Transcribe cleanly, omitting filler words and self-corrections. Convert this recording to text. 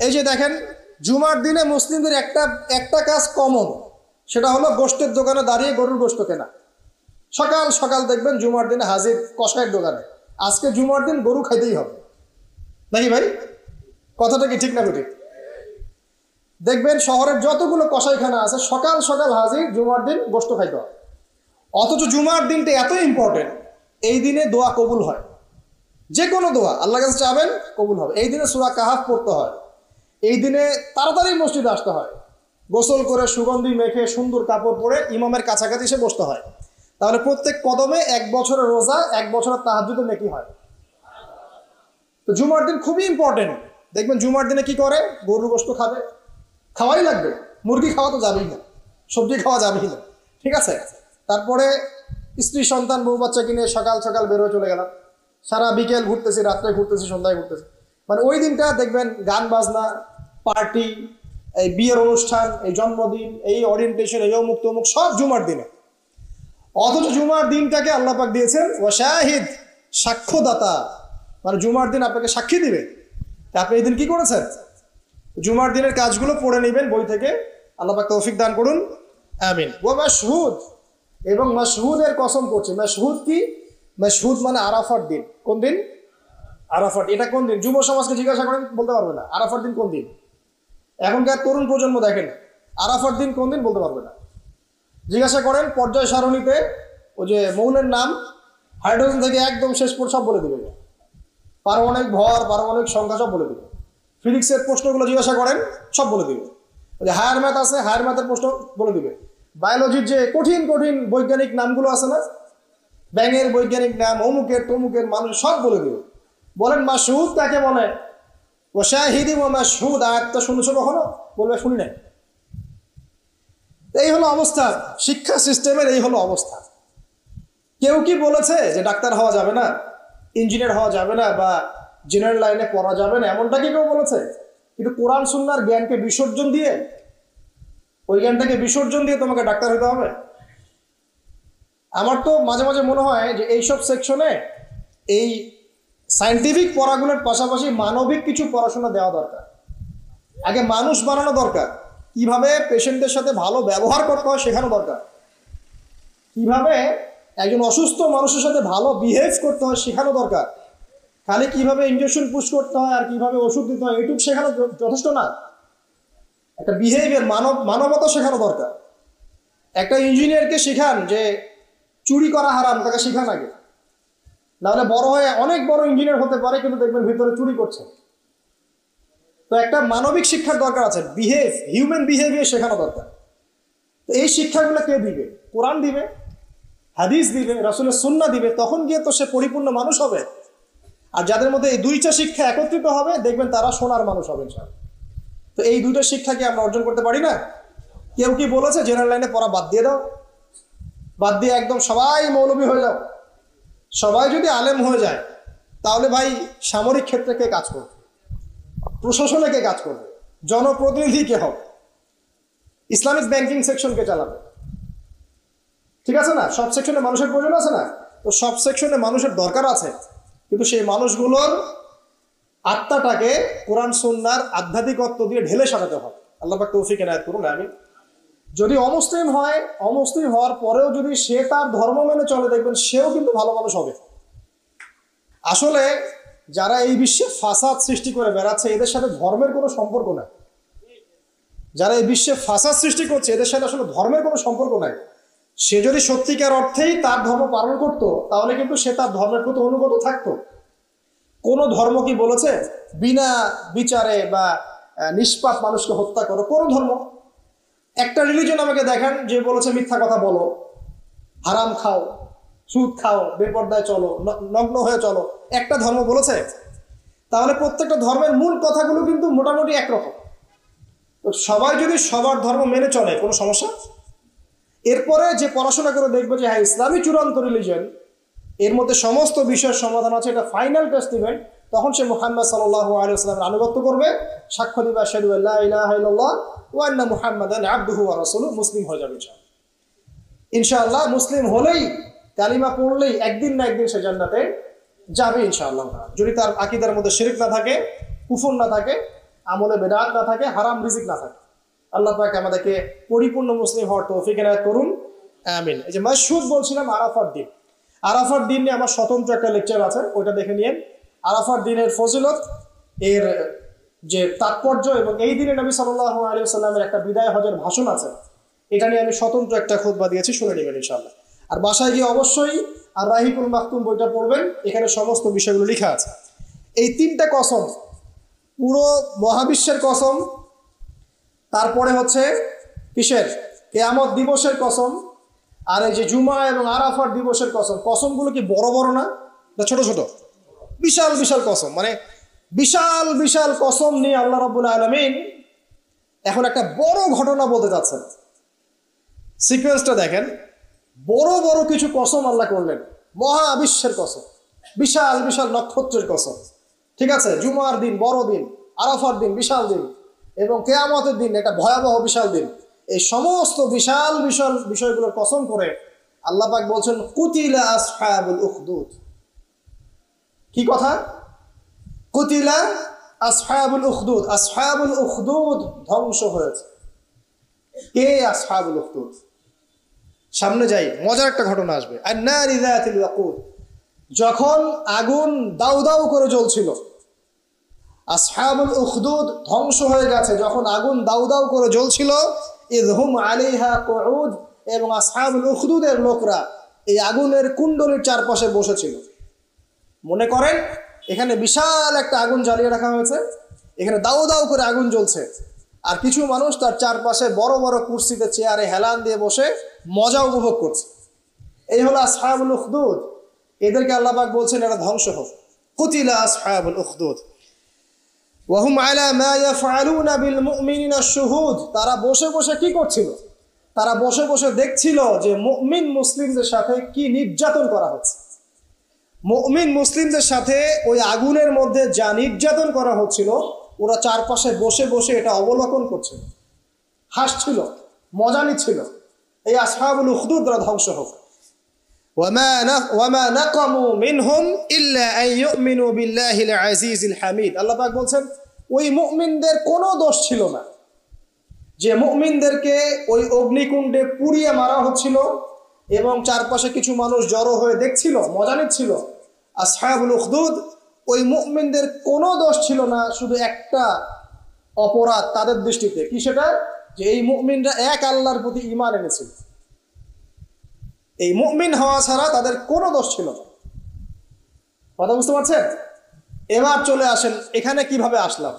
এই যে দেখেন, জুমার দিনে মুসলিমদের একটা কাজ কমন, সেটা হলো গোশতের দোকানে দাঁড়িয়ে গরুর গোশত কেনা। সকাল সকাল দেখবেন জুমার দিনে হাজির কসাইয়ের দোকানে, আজকে জুমার দিন গরু খাইতেই হবে, নাকি ভাই? কথাটা কি ঠিক না ঠিক? দেখবেন শহরের যতগুলো কসাইখানা আছে সকাল সকাল হাজির, জুমার দিন গোশত খাইতে হবে। অথচ জুমার দিনটা এত ইম্পর্টেন্ট, এই দিনে দোয়া কবুল হয়। যে কোনো দোয়া আল্লাহর কাছে চাবেন কবুল হবে। এই দিনে সূরা কাহাফ পড়তে হয়, এই দিনে তাড়াতাড়ি মসজিদে আসতে হয়, গোসল করে সুগন্ধি মেখে সুন্দর কাপড় পরে ইমামের কাছাকাছি এসে বসতে হয়। তাহলে প্রত্যেক কদমে 1 বছরের রোজা, 1 বছরের তাহাজ্জুদের নেকি হয়। তো জুমার দিন খুবই ইম্পর্টেন্ট। দেখবেন জুমার দিনে কি করে, গরুর গোশত খাবে, খাওয়াই লাগবে, মুরগি খাওয়া তো যাবেই না, সবজি খাওয়া যাবেই না, ঠিক আছে? তারপরে স্ত্রী সন্তান বউ বাচ্চা কিনে সকাল সকাল বের হয়ে চলে গেলাম, সারা বিকেল ঘুরতেছি, রাত্রে ঘুরতেছি, সন্ধ্যায় ঘুরতেছি। মানে ওই দিনটা দেখবেন গান বাজনা, পার্টি, এই বিয়ের অনুষ্ঠান, এই জন্মদিন, এই ওরিয়েন্টেশন, এই অমুক তমুক সব জুমার দিনে। অথচ জুমার দিনটাকে আল্লাহ পাক দিয়েছেন ওয়াশাহিদ, সাক্ষ্যদাতা, মানে জুমার দিন আপনাকে সাক্ষী দিবে আপনি এই দিন কি করেছেন। জুমার দিনের কাজগুলো পড়ে নেবেন বই থেকে, আল্লাহ পাক তৌফিক দান করুন, আমিন। ওয়া মাশহুদ, এবং মাশহুদের কসম করছে। মাশহুদ কি? মাশহুদ মানে আরাফার দিন। কোন দিন? আরাফার। এটা কোন দিন? যুব সমাজকে জিজ্ঞাসা করেন, বলতে পারবে না আরাফার দিন কোন দিন। এখনকার তরুণ প্রজন্ম দেখেন আরাফার দিন কোন দিন বলতে পারবে না। জিজ্ঞাসা করেন পর্যায় সারণীতে ওই যে মৌলের নাম, হাইড্রোজেন থেকে একদম শেষ পর সব বলে দিবে, পারমাণবিক ভর, পারমাণবিক সংখ্যা সব বলে দিবে। ফিজিক্সের প্রশ্নগুলো জিজ্ঞাসা করেন, সব বলে দিবে। ওই যে হায়ার ম্যাথ আছে, হায়ার ম্যাথের প্রশ্ন বলে দিবে। বায়োলজির যে কঠিন কঠিন বৈজ্ঞানিক নামগুলো আছে না, ব্যাঙের বৈজ্ঞানিক নাম, অমুকের তমুকের, মানুষ সব বলে দিবে। বলেন মাশহুদ কাকে বলে? ওয়াশাহিদি ওয়া মাশহুদ, আয়াতটা শুনেছো কখনো? বলবে শুনি নাই। এই হলো অবস্থা, শিক্ষা সিস্টেমের এই হলো অবস্থা। কেউ কি বলেছে যে ডাক্তার হওয়া যাবে না, ইঞ্জিনিয়ার হওয়া যাবে না, বা জেনারেল লাইনে পড়া যাবে না? এমনটা কি কেউ বলেছে? কিন্তু কোরআন সুন্নাহর জ্ঞানকে বিসর্জন দিয়ে, ওই জ্ঞানটাকে বিসর্জন দিয়ে তোমাকে ডাক্তার হতে হবে? আমার তো মাঝে মাঝে মনে হয় যে এইসব সেকশনে এই সায়েন্টিফিক পড়াগুলোর পাশাপাশি মানবিক কিছু পড়াশোনা দেওয়া দরকার। আগে মানুষ বানানো দরকার, কিভাবে পেশেন্টের সাথে ভালো ব্যবহার করতে হয় শেখানো দরকার, কিভাবে একজন অসুস্থ মানুষের সাথে ভালো বিহেভ করতে হয় শেখানো দরকার। খালি কিভাবে ইনজেকশন পুশ করতে হয় আর কিভাবে ওষুধ দিতে হয় এইটুকু শেখানো যথেষ্ট না। একটা বিহেভিয়ার, মানবতা শেখানো দরকার। একটা ইঞ্জিনিয়ারকে শেখান যে চুরি করা হারাম, তাকে শেখান আগে, নাহলে বড় হয়ে অনেক বড় ইঞ্জিনিয়ার হতে পারে কিন্তু দেখবেন ভিতরে চুরি করছে। তো একটা মানবিক শিক্ষার দরকার আছে, হিউম্যান বিহেভিয়ার শেখানো দরকার। তো এই শিক্ষাগুলো কে দিবে? কোরআন দিবে, হাদিস দিবে, রাসূলের সুন্নাহ দিবে, তখন গিয়ে তো সে পরিপূর্ণ মানুষ হবে। আর যাদের মধ্যে এই দুইটা শিক্ষা একত্রিত হবে দেখবেন তারা সোনার মানুষ হবে ইনশাআল্লাহ। তো এই দুইটা শিক্ষা কি আমরা অর্জন করতে পারি না? কেউ কি বলেছে জেনারেল লাইনে পড়া বাদ দিয়ে দাও, বাদ দিয়ে একদম সবাই মৌলবী হয়ে যাও? সবাই যদি আলেম হয়ে যায় তাহলে ভাই সামরিক ক্ষেত্রে কে কাজ করবে, প্রশাসনে কে কাজ করবে, জনপ্রতিনিধি কে হবে, ইসলামিক ব্যাংকিং সেকশন কে চালাবে? ঠিক আছে না? সব সেকশনে মানুষের প্রয়োজন আছে না? তো সব সেকশনে মানুষের দরকার আছে, কিন্তু সেই মানুষগুলোর আত্মাটাকে কোরআন সুন্নাহর আধ্যাত্মিকত্ব দিয়ে ঢেলে সাজাতে হবে। আল্লাহ পাক তৌফিক এনায়েত করুন, আমিন। যদি অমুসলিম হয়, অমুসলিম হওয়ার পরেও যদি সে তার ধর্ম মেনে চলে দেখবেন সেও কিন্তু ভালো মানুষ হবে। আসলে যারা এই বিশ্বে ফাসাদ সৃষ্টি করে বেড়াচ্ছে এদের সাথে ধর্মের কোনো সম্পর্ক নাই। যারা এই বিশ্বে ফাসাদ সৃষ্টি করছে এদের সাথে আসলে ধর্মের কোনো সম্পর্ক নাই। সে যদি সত্যিকার অর্থেই তার ধর্ম পালন করতো তাহলে কিন্তু সে তার ধর্মের প্রতি অনুগত থাকতো। কোন ধর্ম কি বলেছে বিনা বিচারে বা নিষ্পাপ মানুষকে হত্যা করো? কোন ধর্ম? একটা রিলিজন আমাকে দেখান যে বলেছে মিথ্যা কথা বলো, হারাম খাও, সুদ খাও, বেপরদায় চলো, নগ্ন হয়ে চলো, একটা ধর্ম বলেছে? তাহলে প্রত্যেকটা ধর্মের মূল কথাগুলো কিন্তু মোটামুটি একরকম। তো সবাই যদি সবার ধর্ম মেনে চলে কোনো সমস্যা? এরপরে যে পড়াশোনা করে দেখবে যে হ্যাঁ ইসলামই চূড়ান্ত রিলিজন, এর মধ্যে সমস্ত বিষয়ের সমাধান আছে, এটা ফাইনাল টেস্টিমেন্ট, তখন সে মুহাম্মদ সাল্লাল্লাহু আলাইহি ওয়াসাল্লামের আনুগত্য করবে, সাক্ষ্য দিবে আশহাদু আল্লা ইলাহা ইল্লাল্লাহ ওয়া আন্না মুহাম্মাদান আবদুহু ওয়া রাসূলুহু, মুসলিম হয়ে যাবে ইনশাআল্লাহ। মুসলিম হলেই, কালিমা পড়লেই একদিন না একদিন সে জান্নাতে যাবে ইনশাআল্লাহ, যদি তার আকীদার মধ্যে শিরক না থাকে, কুফর না থাকে। আমলে বেদাত না থাকে, হারাম রিজিক না থাকে। আল্লাহ পাক আমাদেরকে পরিপূর্ণ মুসলিম হওয়ার তৌফিক এনায়েত করুন, আমিন। এই যে মাশহুদ বলছিলাম, আরাফার দিন, আরাফার দিন নিয়ে আমার স্বতন্ত্র একটা লেকচার আছে, ওইটা দেখে নিন। আরাফার দিনের ফজিলত, এর যে তাৎপর্য, এবং এই দিনে নবী সাল্লাল্লাহু আলাইহি ওয়াসাল্লামের একটা বিদায় হজের ভাষণ আছে, এটা নিয়ে আমি স্বতন্ত্র একটা খুতবা দিয়েছি, শুনে নেবেন ইনশাআল্লাহ। আর বাসায় গিয়ে অবশ্যই আর রাহিকুল মাকতুম বইটা পড়বেন, এখানে সমস্ত বিষয়গুলো লেখা আছে। এই তিনটা কসম, পুরো মহাবিশ্বের কসম, তারপরে হচ্ছে কিসের, কিয়ামত দিবসের কসম, আর এই যে জুমা এবং আরাফার দিবসের কসম, কসমগুলো কি বড় বড় না ছোট ছোট? বিশাল বিশাল কসম, মানে বিশাল বিশাল কসম নিয়ে আল্লাহ রাব্বুল আলামিন এখন একটা বড় ঘটনা বলতে যাচ্ছেন। সিকোয়েন্সটা দেখেন, বড় বড় কিছু কসম আল্লাহ করলেন, মহাবিশ্বের কসম, বিশাল বিশাল নক্ষত্রের কসম, ঠিক আছে, জুমার দিন বড় দিন, আরাফার দিন বিশাল দিন, এবং কিয়ামতের দিন এটা ভয়াবহ বিশাল দিন। এই সমস্ত বিশাল বিশাল বিষয়গুলোর কসম করে আল্লাহ পাক বলছেন কুতিলা আসহাবুল উখদুদ। কি কথা? কুতিলা আসহাবুল উখদুদ। আসহাবুল উখদুদ ধ্বংস হয়েছে। কে আসহাবুল উখদুদ? সামনে যাই, মজার একটা ঘটনা আসবে। আন-নারি যাতিল ওয়াকুদ, যখন আগুন দাউ দাউ করে জ্বলছিল, আসহাবুল উখদুদ ধ্বংস হয়ে গেছে যখন আগুন দাউ দাউ করে জ্বলছিল। ইযহুম আলাইহা কুউদ, এবং আসহাবুল উখদুদের লোকরা এই আগুনের কুণ্ডলীর চারপাশে বসেছিল। মনে করেন এখানে বিশাল একটা আগুন জ্বালিয়ে রাখা হয়েছে, এখানে দাউ দাউ করে আগুন জ্বলছে, আর কিছু মানুষ তার চারপাশে বড় বড় কুরসিতে, চেয়ারে হেলান দিয়ে বসে মজা উপভোগ করছে। এই হলো আসহাবুল উখদুদ। এদেরকে আল্লাহ পাক বলছেন এরা ধ্বংস হোক। কুতিলা আসহাবুল উখদুদ ওয়াহুম আলা মা ইয়াফআলুনা বিল মুমিনিনা শুহুদ। তারা বসে বসে কি করছিল? তারা বসে বসে দেখছিল যে মুমিন মুসলিমদের সাথে কি নির্যাতন করা হচ্ছে। মুমিন মুসলিমদের সাথে ওই আগুনের মধ্যে যা নির্যাতন করা হচ্ছিল, ওরা চারপাশে বসে বসে এটা অবলোকন করছিল, হাসছিল, মজা নিচ্ছিল। এই আসহাবুল উখদুদরা ধ্বংস হোক। ওয়ামা নাকামু মিনহুম ইল্লা আন ইউমিনু বিল্লাহিল আজিজিল হামিদ। আল্লাহ পাক বলছেন ওই মুমিনদের কোনো দোষ ছিল না যে মুমিনদেরকে ওই অগ্নিকুণ্ডে পুড়িয়ে মারা হচ্ছিল এবং চারপাশে কিছু মানুষ জড়ো হয়ে দেখছিল, মজা নিচ্ছিল। আসহাবুল উখদুদ, ওই মুমিনদের কোনো দোষ ছিল না, শুধু একটা অপরাধ তাদের দৃষ্টিতে। কি সেটা? যে এই মুমিনরা এক আল্লাহর প্রতি ঈমান এনেছিল। এই মুমিন হওয়া ছাড়া তাদের কোনো দোষ ছিল না। কথা বুঝতে পারছেন? এবার চলে আসেন এখানে কিভাবে আসলাম।